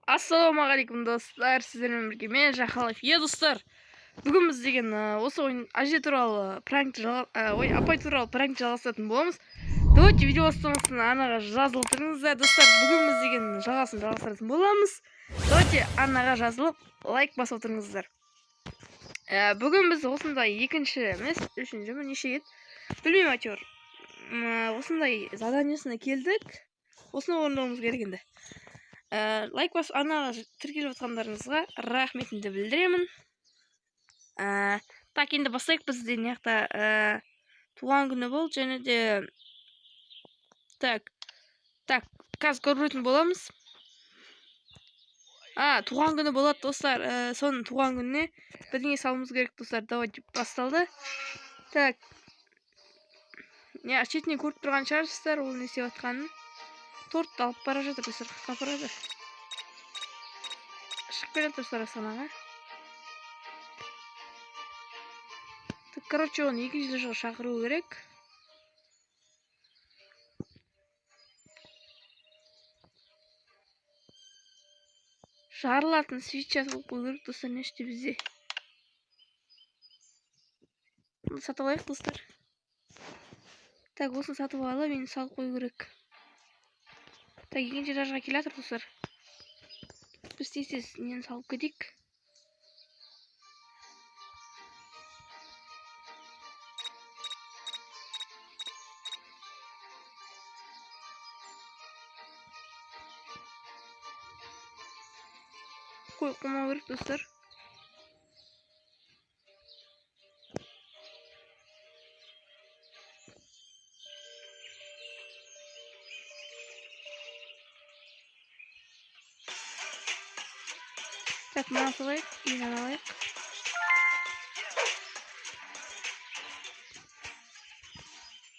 Ассалаумағалейкум достар, сіздермен бірге мен Жақалов. Достар, бүгін біз деген осы ойын әже туралы пранкті апай туралы пранкті жалғастыратын боламыз. Давайте видео бастамасын анаға жазылып тұрыңыздар достар. Бүгін біз деген жалғасын жалғастыратын боламыз. Давайте анаға жазылып лайк басып отырыңыздар. Бүгін біз осындай екінші емес, үшінші ме неше ет білмеймін, әйтеуір осындай заданиесіне келдік. Осыны орындауымыз керек енді. Лайк басып анаға тіркеліп отқандарыңызға рахметімді білдіремін. Так, енді бастайық. Бізде неяқта туған күні болды, және де так, қазір көретін боламыз. Туған күні болады достар. Соның туған күніне бірдеңе салуымыз керек достар. Давайте басталды. Так, шетінен көріп тұрған шығарсыздар, ол не істеп жатқанын. Тортты алып бара жатыр достар, қапырады. Шығып келеді достар астанаға. Короче, оны екінші жылға шақыру керек. Жарылатын свеча салып қою керек достар, не іште бізде. Оны сатып алайық достар. Так, осыны сатып алып, енді салып қою керек. Так, екінші этажға келе жатыр достар. Біз тез нені салып кетейік. Қоймау керек достар. Так, мына салайық, кейін алайық.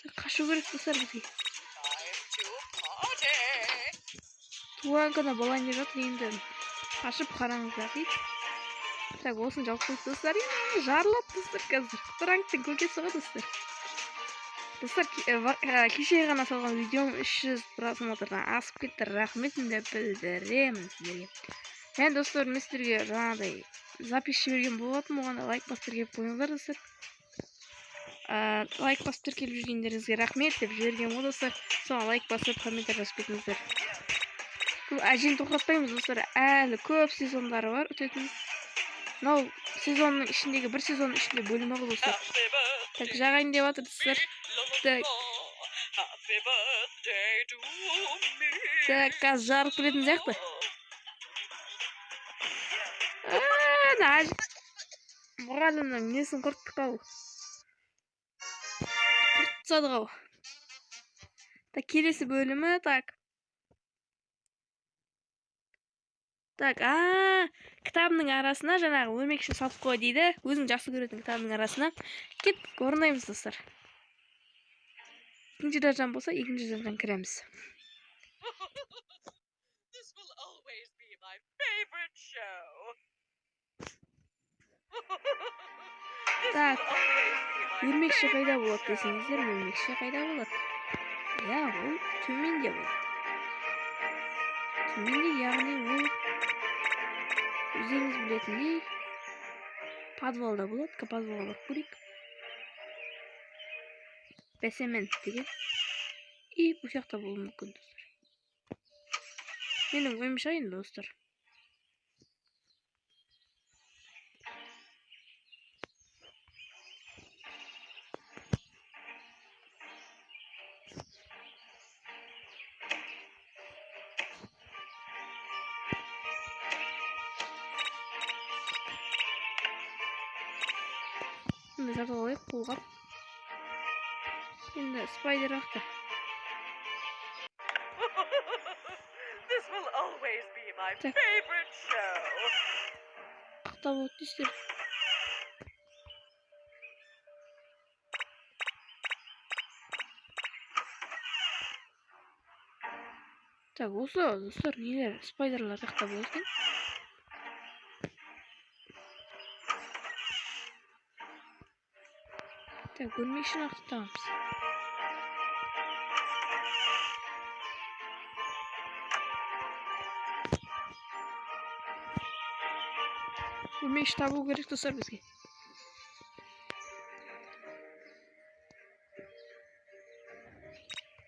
Так, қашу керек достар бізге. Туған күні болайын деп жатыр, енді қашып қараңыздар дейді. Так, осын жауып қойып достар. Жарылады достар қазір. Пранктың көкесі ғой достар. Достар, кеше ғана салған видеом 300 просмотрдан асып кетті. Рахметімді білдіремін сіздерге. Мен достар, мен сіздерге жаңағыдай запись жіберген болатын, оған лайк басып тіркеліп қойыңыздар достар. Лайк басып тіркеліп жүргендеріңізге рахмет деп жіберген бол достар. Соған лайк басып комментар жазып кетіңіздер. Бұл әжені тоқтатпаймыз достар. Әлі көп сезондары бар өтетін. Мынау сезонның ішіндегі бір сезонның ішінде бөлімі ғой достар. Так, жағайын деп жатыр достар. Так, қазір жарып келетін сияқты. Мұғалімнің несін құрттық ау. Құртсадық ау. Так, келесі бөлімі, так. Так, кітабының арасына жаңағы өрмекшін салып қой дейді. Өзің жақсы көретін кітабының арасына. Кеп, орындаймыз достар. Екінші этаждан болса, екінші этаждан кіреміз. Так, өрмекші қайда болады десеңіздер, өрмекші қайда болады? Ол төменде болады. Төменде, яғни ол өздеріңіз білетіндей подвалда болады. Подвалға барып көрейік. Бассеймент деген. И бұл жақта болуы мүмкін достар. Менің ойымша енді достар. Енді жатып алайық, қолғап. Енді спайдер ақты. Қақта болды дейсіздер. Так, осы достар, нелер спайдерлар жақта болды екен. Так, өрмекшін ақтамыз. Меш табу керек достар бізге.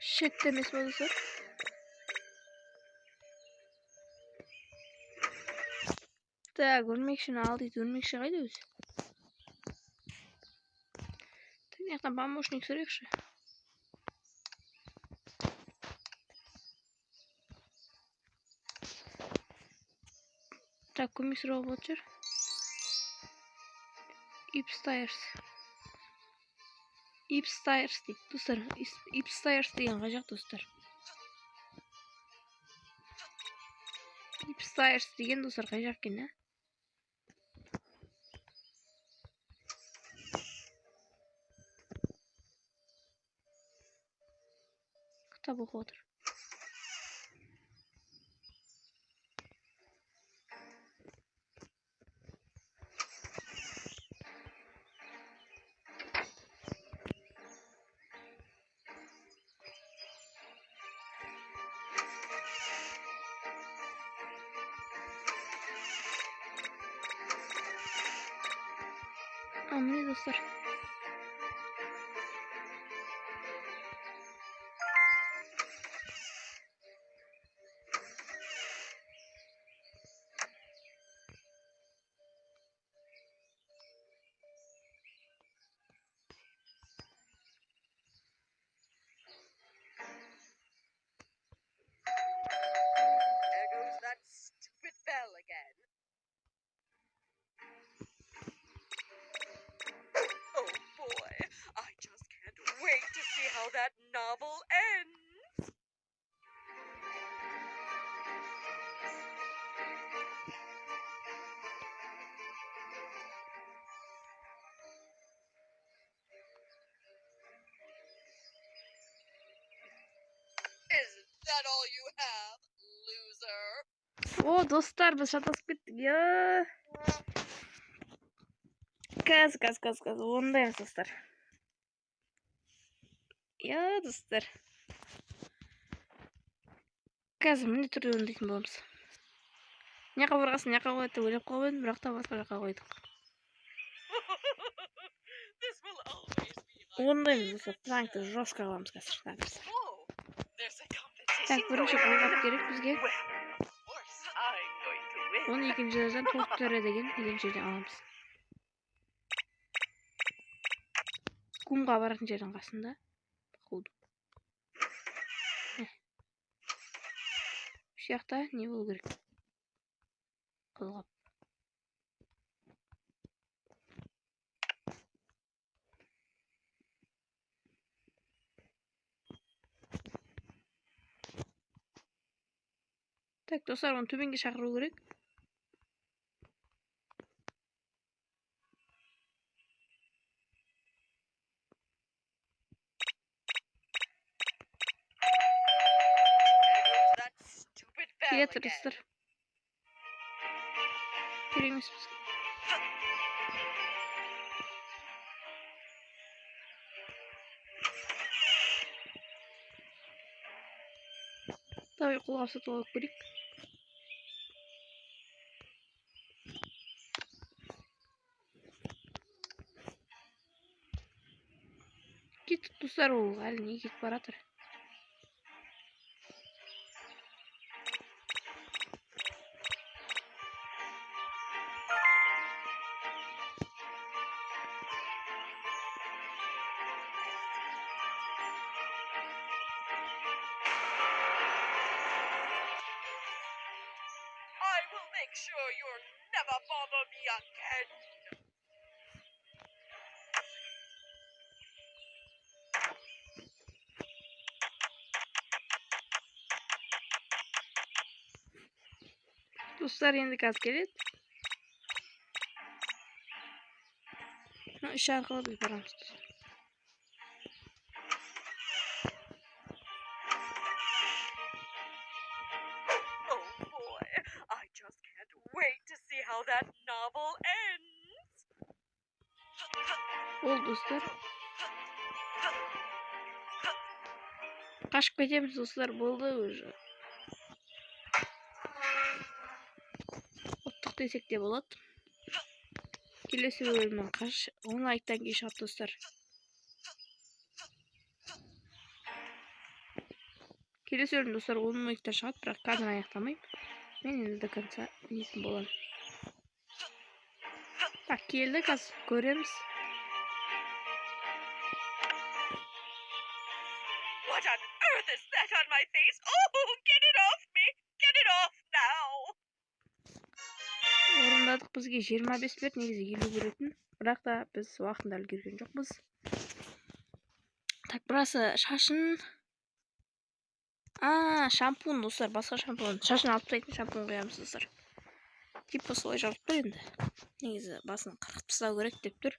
Шетте емес па достар? Так, өрмекшіні ал дейді. Өрмекші қайда өзі? Таңяқтан помощник сұрайықшы. Так, көмек сұрауға болады жүр. Ипстайрс дейді достар. Ипстайрс деген қажақ достар. Ипстайрс деген достар қажақ екен, ә? Кітап оқып отыр. Міне достар. There goes that stupid bell again. Oh boy, I just can't wait to see how that novel ends. Is that all you have, loser? О, достар, біз шатасып кеттік. Каз. Ондаймыз достар. Достар. Қазір міне түрде өңдейтін боламыз. Няқа бұрғасын няқа қойды деп ойлап қойдым, бірақ та басқа жаққа қойдық. This will always be my Ондаймыз достар. Пранкты жестко қыламыз қазір. Oh, there's a competition Так, бірінші going қолғап on. керек бізге. Well, of course, I'm going to win. Оны екінші жерден тоқтары деген екінші жерден аламыз. Құмға баратын жердің қасында. Қолдым. Сияқты не болу керек? Қолғап. Так, достар, оны төменге шақыру керек. There goes that stupid bell Келеді again. достар. Керек емес бізге. Давай қолғап сатып алып көрейік. Кетіп достар, ол әлі не кетіп баратыр. I will make sure you'll never bother me again. Dostlar, енді қазір келеді. Үш арқылы біз барамыз. Oh boy, I just can't wait to see how that novel ends. Ол достар. Қашып кетеміз достар, болды уже. Оттық десек те болады. Келесі бөлімнен қаш 10 лайктан кейін шығады достар. Келесі бөлім достар 10 лайктан шығады, бірақ қазір аяқтамаймын. Мен енді до конца несін боламын. Так, келді, қазір көреміз. What on earth is that on my face? Oh, get it off me! Get it off now! Орындадық, бізге 25 берді, негізі 50 беретін. Бірақ та біз уақытында үлгерген жоқпыз. Так, burası шашын. Шампунь достар, басқа шампунь. Шашын алып тастайтын шампунь қоямыз достар. Типа солай жазып тұр енді. Негізі басын қырқып тастау керек деп тұр.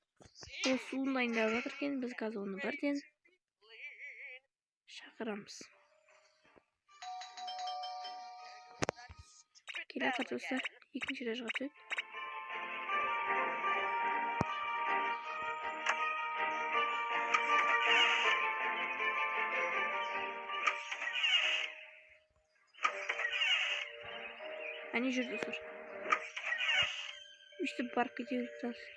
Ол суын дайындап жатыр екен, біз қазір оны бірден шақырамыз. Келе жатыр достар, екінші этажға түседі. Они жүр достар. Үстіп барып кете береді достар.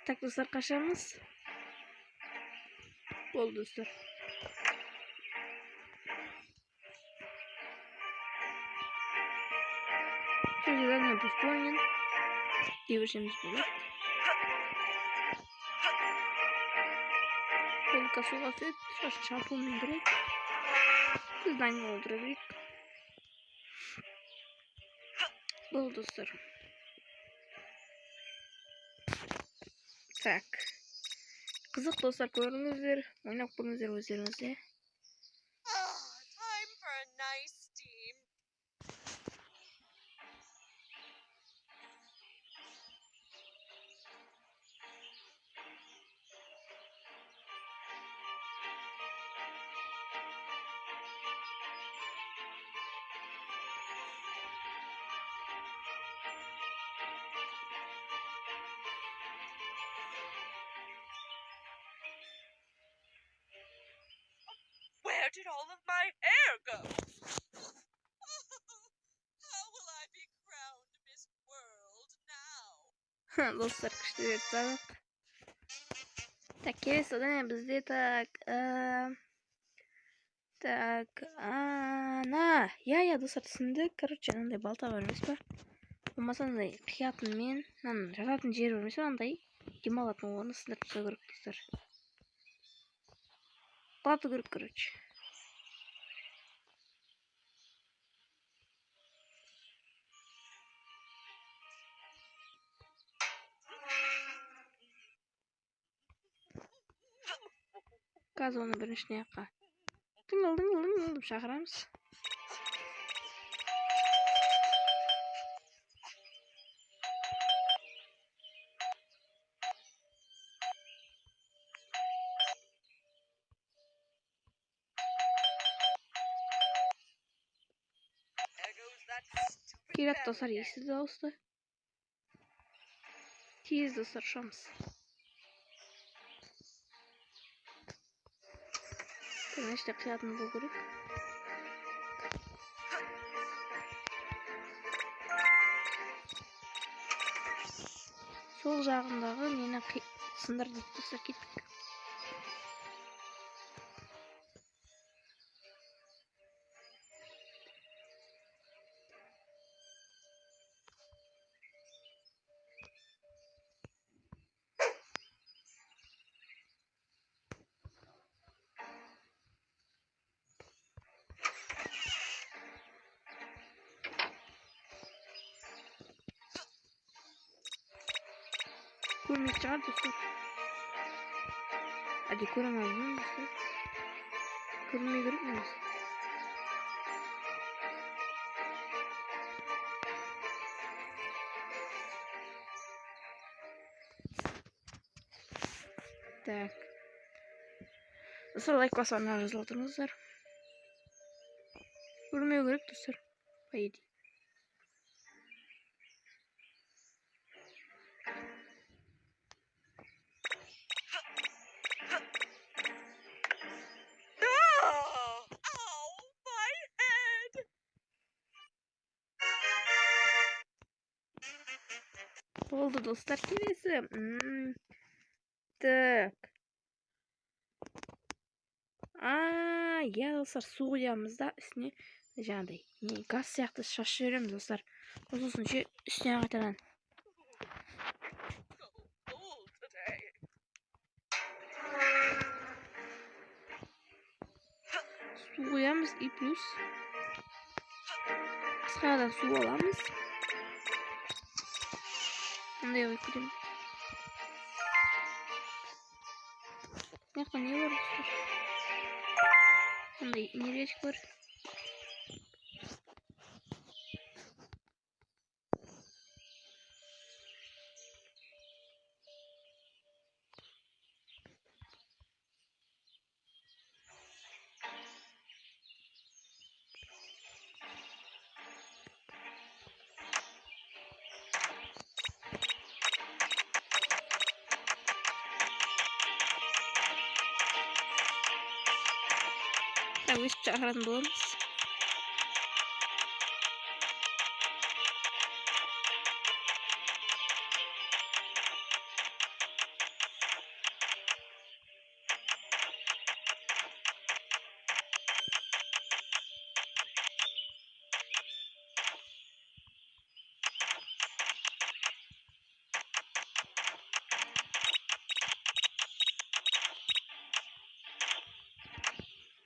Так достар, қашамыз. Болды достар. Все задание выполнен. Девушкам сбыло. Только суға түседі. Шашын шампунмен кіреді. Здание отырайық. Болды достар. Так. Қызық достар, көріңіздер. Ойнап көріңіздер өздеріңізде. Time for a nice steam. Where did all of my hair go? How will I be crowned Miss World now? Dostlar, күшті берді. Так, келесі задание бізде Я, достар, түсіндік. Короче, андай балта бар емес па? Болмаса андай қиятынмен, жататын жері бар емес па? Андай демалатын орны сындырып тастау керек достар. Бату керек, короче. Қазір оны біріншіне аққа. Тыңылдым шақырамыз. Келеді достар, естіді дауысты. Тез достар, ұшамыз. Бірнеште қиятын болу керек. Сол жағындағы мені сындыр дейді достар, кеттік. Көрмейді шығар достар. Әде көре алмаймыз ма достар? Көрмей керек емес. Так. Достар, лайк басып ана жазылып отырыңыздар. Көрмеу керек достар. По идее. Oh, ow, my head! Oldu dostlar, келесі. Так. Я достар, су құямыз да үстіне жаңағыдай газ сияқты шашып жібереміз достар. Сосын үстіне қайтадан Cold today. су құямыз и плюс басқадан су аламыз. Мындай қойып кетеміз. Мына не бар достар? Мындай энергетик бар. Өстіп шығаратын боламыз.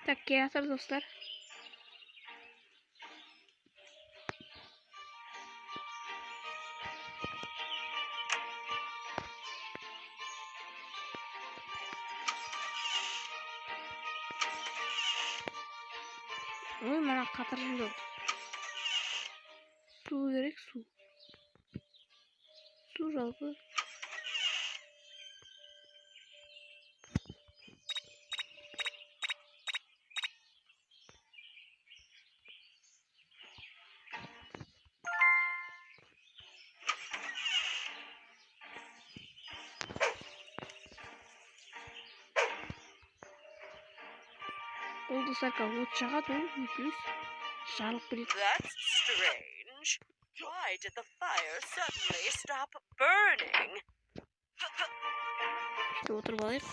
Так, келатыр достар. Ой, мана қатыр жүрді. Су керек, су. Су жалпы. Ол достар, от жағады ол, плюс жарылып береді. That's strange. Why did the fire suddenly stop burning? Işte отырып алайық.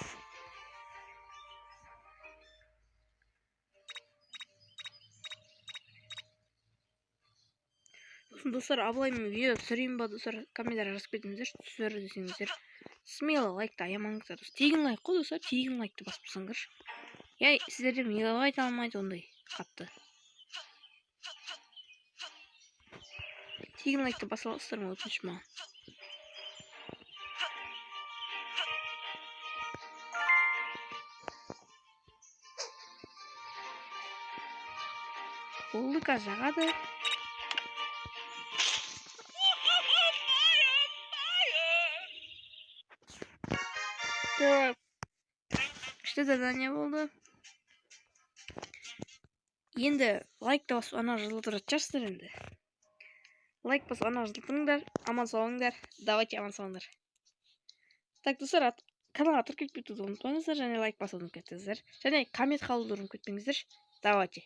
Достар, абылаймен видео түсірейін ба достар, комментарий жазып кетіңіздер, түсір десеңіздер. Смело лайкты аямаңыздар. Тегін лайк қой достар, тегін лайкты басып тұрсаңдар. Я сіздерде мегабайт алмайды ондай қатты. Тегін лайкты басып алыңыздар ма, өтініш маған. Болды, қазір жағады. Так. Күшті задание болды. Енді лайкты басып ана жазылып тұратын шығарсыздар енді. Лайк басып ана жазылып тұрыңдар, аман сау болыңдар. Давайте аман сау болыңдар. Так, достар, каналға тіркеліп кетуді ұмытпаңыздар, және лайк басуды ұмытпаңыздар. Және коммент қалдыруды ұмытпаңыздар. Давайте.